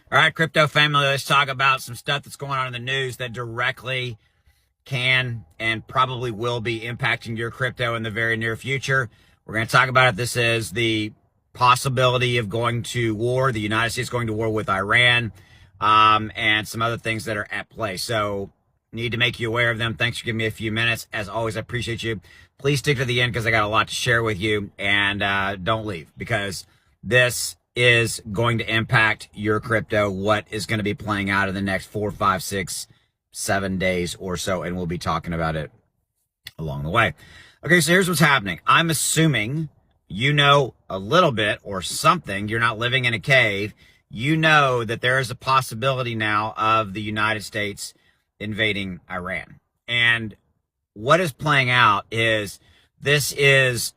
All right, crypto family, let's talk about some stuff that's going on in the news that directly can and probably will be impacting your crypto in the very near future. We're going to talk about it. This is the possibility of going to war, the United States going to war with Iran, and some other things that are at play. So, need to make you aware of them. Thanks for giving me a few minutes. As always, I appreciate you. Please stick to the end because I got a lot to share with you, and don't leave because this is going to impact your crypto, what is going to be playing out in the next 4, 5, 6, 7 days or so, and we'll be talking about it along the way. Okay, so here's what's happening. I'm assuming you know a little bit or something. You're not living in a cave. You know that there is a possibility now of the United States invading Iran. And what is playing out is this is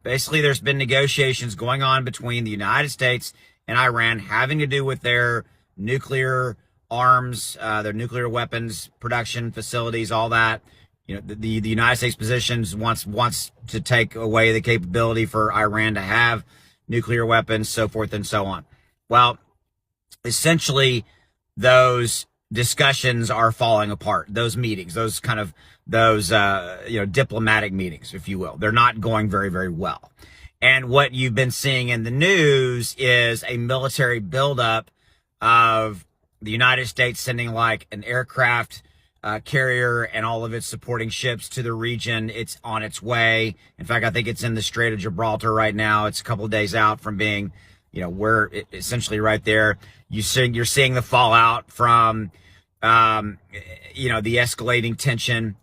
basically there's been negotiations going on between the United States and Iran having to do with their nuclear arms, their nuclear weapons production facilities, all that. You know, the United States positions wants to take away the capability for Iran to have nuclear weapons, so forth and so on. Well, essentially, those discussions are falling apart. Those meetings, those diplomatic meetings, if you will, they're not going very, very well. And what you've been seeing in the news is a military buildup of the United States sending like an aircraft carrier and all of its supporting ships to the region. It's on its way. In fact, I think it's in the Strait of Gibraltar right now. It's a couple of days out from being, we're essentially right there. You're seeing the fallout from, the escalating tension.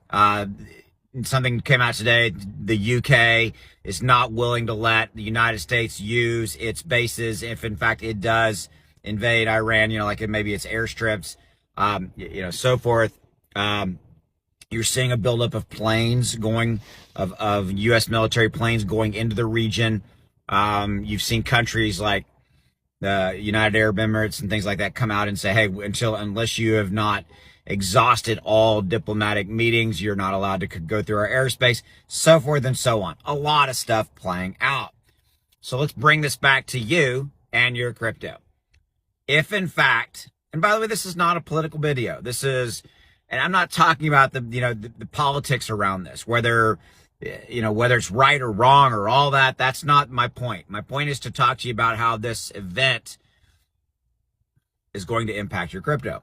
Something came out today. The UK is not willing to let the United States use its bases if, in fact, it does invade Iran. Maybe its airstrips, so forth. You're seeing a buildup of planes of U.S. military planes going into the region. You've seen countries like the United Arab Emirates and things like that come out and say, hey, unless you have not exhausted all diplomatic meetings, you're not allowed to go through our airspace, so forth and so on. A lot of stuff playing out. So let's bring this back to you and your crypto. If in fact, and by the way, this is not a political video. This is, and I'm not talking about the politics around this, whether it's right or wrong or all that. That's not my point. My point is to talk to you about how this event is going to impact your crypto.